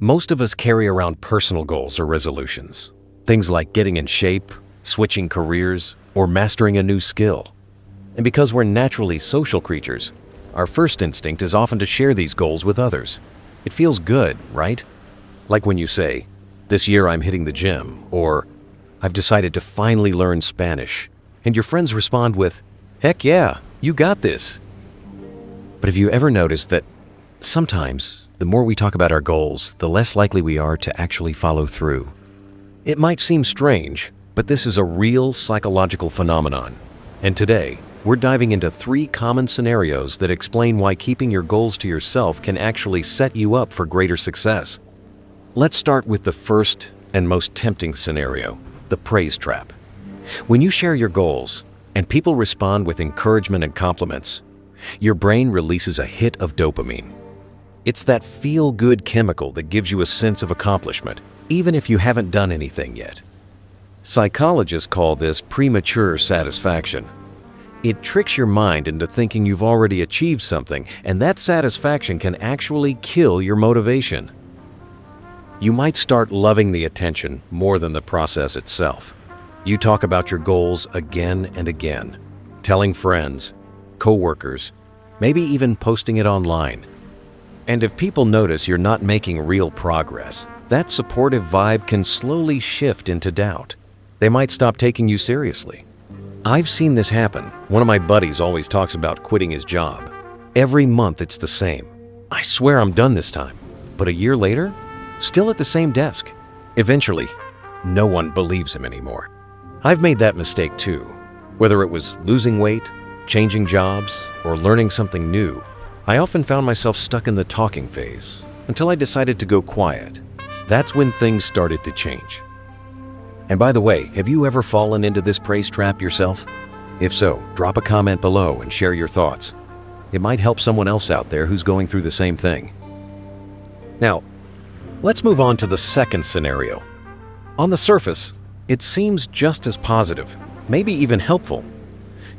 Most of us carry around personal goals or resolutions. Things like getting in shape, switching careers, or mastering a new skill. And because we're naturally social creatures, our first instinct is often to share these goals with others. It feels good, right? Like when you say, "This year I'm hitting the gym," or "I've decided to finally learn Spanish," and your friends respond with, "Heck yeah, you got this." But have you ever noticed that sometimes the more we talk about our goals, the less likely we are to actually follow through? It might seem strange, but this is a real psychological phenomenon. And today, we're diving into 3 common scenarios that explain why keeping your goals to yourself can actually set you up for greater success. Let's start with the first and most tempting scenario, the praise trap. When you share your goals and people respond with encouragement and compliments, your brain releases a hit of dopamine. It's that feel-good chemical that gives you a sense of accomplishment, even if you haven't done anything yet. Psychologists call this premature satisfaction. It tricks your mind into thinking you've already achieved something, and that satisfaction can actually kill your motivation. You might start loving the attention more than the process itself. You talk about your goals again and again, telling friends, coworkers, maybe even posting it online. And if people notice you're not making real progress, that supportive vibe can slowly shift into doubt. They might stop taking you seriously. I've seen this happen. One of my buddies always talks about quitting his job. Every month it's the same. "I swear I'm done this time." But a year later, still at the same desk. Eventually, no one believes him anymore. I've made that mistake too. Whether it was losing weight, changing jobs, or learning something new, I often found myself stuck in the talking phase until I decided to go quiet. That's when things started to change. And by the way, have you ever fallen into this praise trap yourself? If so, drop a comment below and share your thoughts. It might help someone else out there who's going through the same thing. Now, let's move on to the second scenario. On the surface, it seems just as positive, maybe even helpful.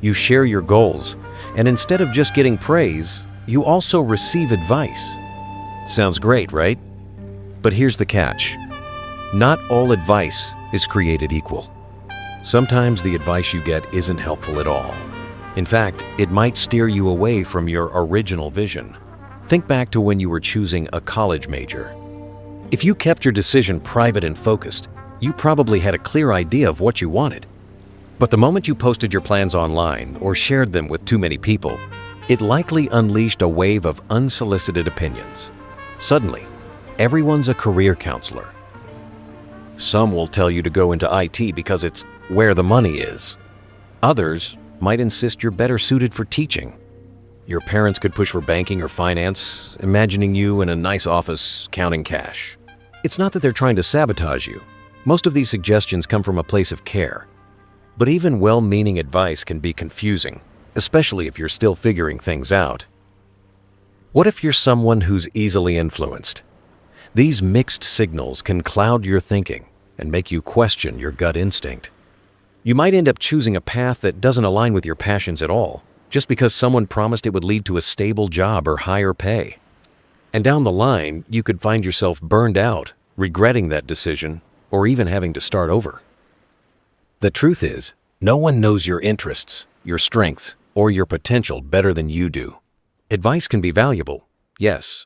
You share your goals, and instead of just getting praise, you also receive advice. Sounds great, right? But here's the catch. Not all advice is created equal. Sometimes the advice you get isn't helpful at all. In fact, it might steer you away from your original vision. Think back to when you were choosing a college major. If you kept your decision private and focused, you probably had a clear idea of what you wanted. But the moment you posted your plans online or shared them with too many people, it likely unleashed a wave of unsolicited opinions. Suddenly, everyone's a career counselor. Some will tell you to go into IT because it's where the money is. Others might insist you're better suited for teaching. Your parents could push for banking or finance, imagining you in a nice office counting cash. It's not that they're trying to sabotage you. Most of these suggestions come from a place of care. But even well-meaning advice can be confusing, especially if you're still figuring things out. What if you're someone who's easily influenced? These mixed signals can cloud your thinking and make you question your gut instinct. You might end up choosing a path that doesn't align with your passions at all, just because someone promised it would lead to a stable job or higher pay. And down the line, you could find yourself burned out, regretting that decision, or even having to start over. The truth is, no one knows your interests, your strengths, or your potential better than you do. Advice can be valuable, yes,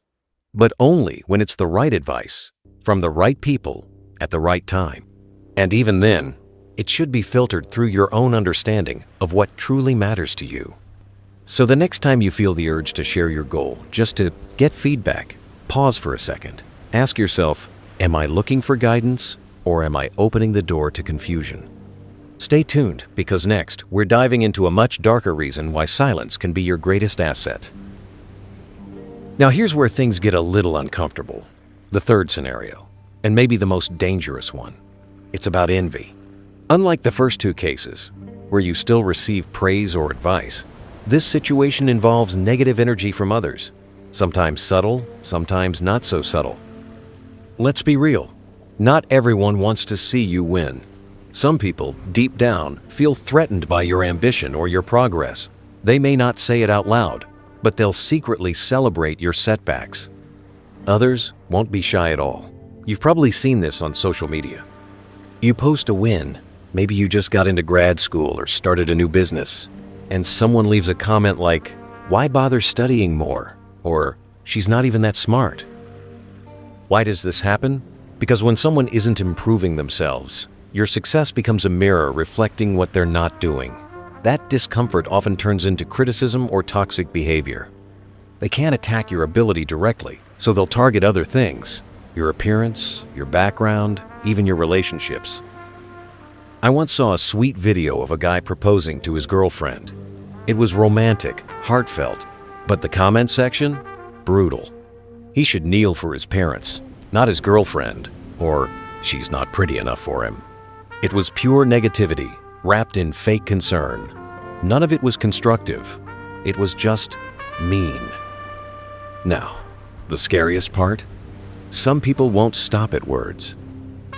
but only when it's the right advice, from the right people, at the right time. And even then, it should be filtered through your own understanding of what truly matters to you. So the next time you feel the urge to share your goal, just to get feedback, pause for a second. Ask yourself, am I looking for guidance, or am I opening the door to confusion? Stay tuned, because next, we're diving into a much darker reason why silence can be your greatest asset. Now here's where things get a little uncomfortable. The third scenario, and maybe the most dangerous one. It's about envy. Unlike the first two cases, where you still receive praise or advice, this situation involves negative energy from others, sometimes subtle, sometimes not so subtle. Let's be real. Not everyone wants to see you win. Some people, deep down, feel threatened by your ambition or your progress. They may not say it out loud, but they'll secretly celebrate your setbacks. Others won't be shy at all. You've probably seen this on social media. You post a win, maybe you just got into grad school or started a new business, and someone leaves a comment like, "Why bother studying more?" or "She's not even that smart." Why does this happen? Because when someone isn't improving themselves, your success becomes a mirror reflecting what they're not doing. That discomfort often turns into criticism or toxic behavior. They can't attack your ability directly, so they'll target other things: your appearance, your background, even your relationships. I once saw a sweet video of a guy proposing to his girlfriend. It was romantic, heartfelt, but the comment section? Brutal. He should kneel for his parents, not his girlfriend, or "she's not pretty enough for him." It was pure negativity, wrapped in fake concern. None of it was constructive. It was just mean. Now, the scariest part? Some people won't stop at words.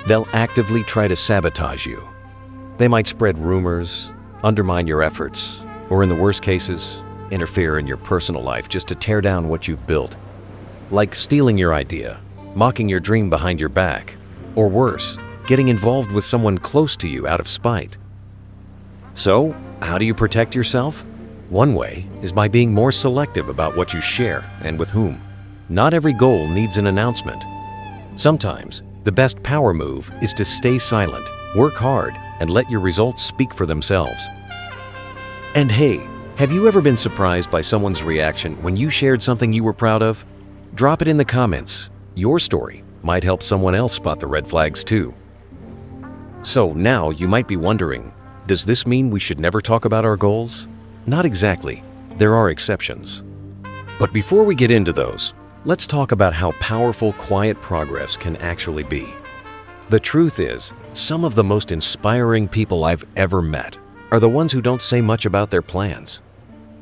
They'll actively try to sabotage you. They might spread rumors, undermine your efforts, or in the worst cases, interfere in your personal life just to tear down what you've built. Like stealing your idea, mocking your dream behind your back, or worse, getting involved with someone close to you out of spite. So, how do you protect yourself? One way is by being more selective about what you share and with whom. Not every goal needs an announcement. Sometimes, the best power move is to stay silent, work hard, and let your results speak for themselves. And hey, have you ever been surprised by someone's reaction when you shared something you were proud of? Drop it in the comments. Your story might help someone else spot the red flags too. So now you might be wondering, does this mean we should never talk about our goals? Not exactly. There are exceptions. But before we get into those, let's talk about how powerful quiet progress can actually be. The truth is, some of the most inspiring people I've ever met are the ones who don't say much about their plans.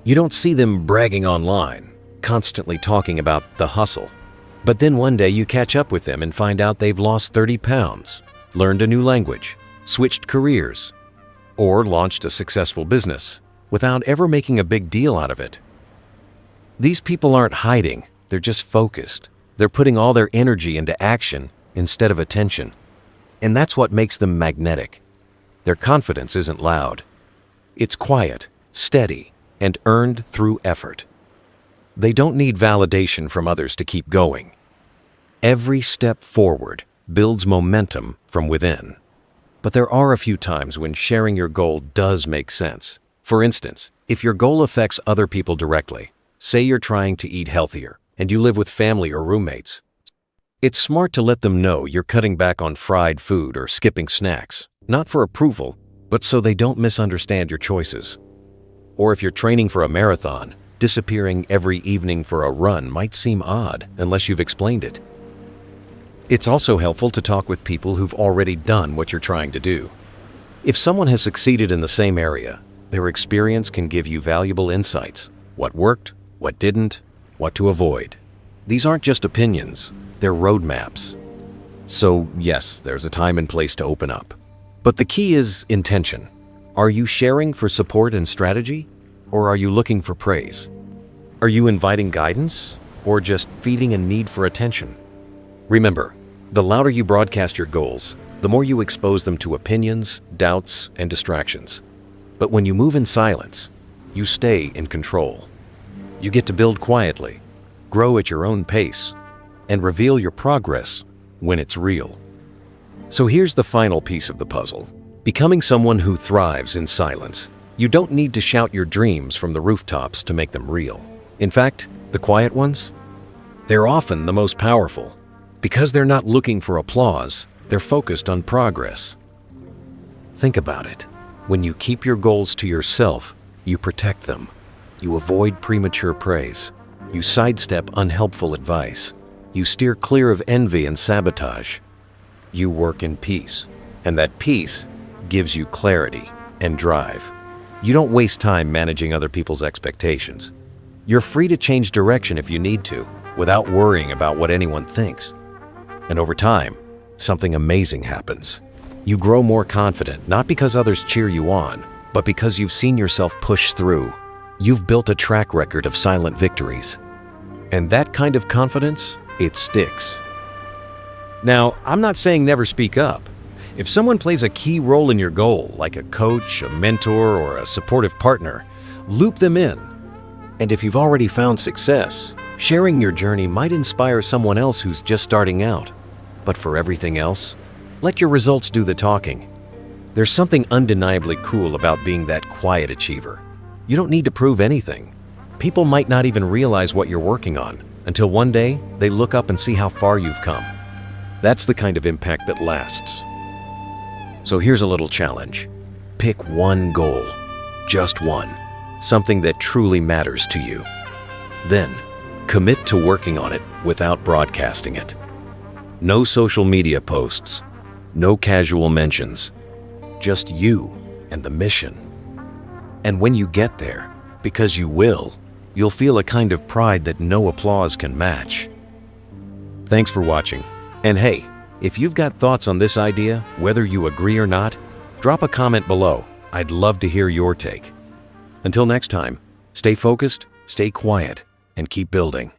You don't see them bragging online, constantly talking about the hustle. But then one day you catch up with them and find out they've lost 30 pounds, learned a new language, switched careers, or launched a successful business without ever making a big deal out of it. These people aren't hiding, they're just focused. They're putting all their energy into action instead of attention. And that's what makes them magnetic. Their confidence isn't loud. It's quiet, steady, and earned through effort. They don't need validation from others to keep going. Every step forward builds momentum from within. But there are a few times when sharing your goal does make sense. For instance, if your goal affects other people directly, say you're trying to eat healthier and you live with family or roommates, it's smart to let them know you're cutting back on fried food or skipping snacks, not for approval, but so they don't misunderstand your choices. Or if you're training for a marathon, disappearing every evening for a run might seem odd unless you've explained it. It's also helpful to talk with people who've already done what you're trying to do. If someone has succeeded in the same area, their experience can give you valuable insights: what worked, what didn't, what to avoid. These aren't just opinions, they're roadmaps. So yes, there's a time and place to open up. But the key is intention. Are you sharing for support and strategy, or are you looking for praise? Are you inviting guidance, or just feeding a need for attention? Remember, the louder you broadcast your goals, the more you expose them to opinions, doubts, and distractions. But when you move in silence, you stay in control. You get to build quietly, grow at your own pace, and reveal your progress when it's real. So here's the final piece of the puzzle: becoming someone who thrives in silence. You don't need to shout your dreams from the rooftops to make them real. In fact, the quiet ones, they're often the most powerful. Because they're not looking for applause, they're focused on progress. Think about it. When you keep your goals to yourself, you protect them. You avoid premature praise. You sidestep unhelpful advice. You steer clear of envy and sabotage. You work in peace, and that peace gives you clarity and drive. You don't waste time managing other people's expectations. You're free to change direction if you need to, without worrying about what anyone thinks. And over time, something amazing happens. You grow more confident, not because others cheer you on, but because you've seen yourself push through. You've built a track record of silent victories. And that kind of confidence it sticks. Now, I'm not saying never speak up. If someone plays a key role in your goal, like a coach, a mentor, or a supportive partner, loop them in. And if you've already found success, sharing your journey might inspire someone else who's just starting out. But for everything else, let your results do the talking. There's something undeniably cool about being that quiet achiever. You don't need to prove anything. People might not even realize what you're working on until one day they look up and see how far you've come. That's the kind of impact that lasts. So here's a little challenge. Pick one goal, just one, something that truly matters to you. Then, commit to working on it without broadcasting it. No social media posts, no casual mentions, just you and the mission. And when you get there, because you will, you'll feel a kind of pride that no applause can match. Thanks for watching. And hey, if you've got thoughts on this idea, whether you agree or not, drop a comment below. I'd love to hear your take. Until next time, stay focused, stay quiet, and keep building.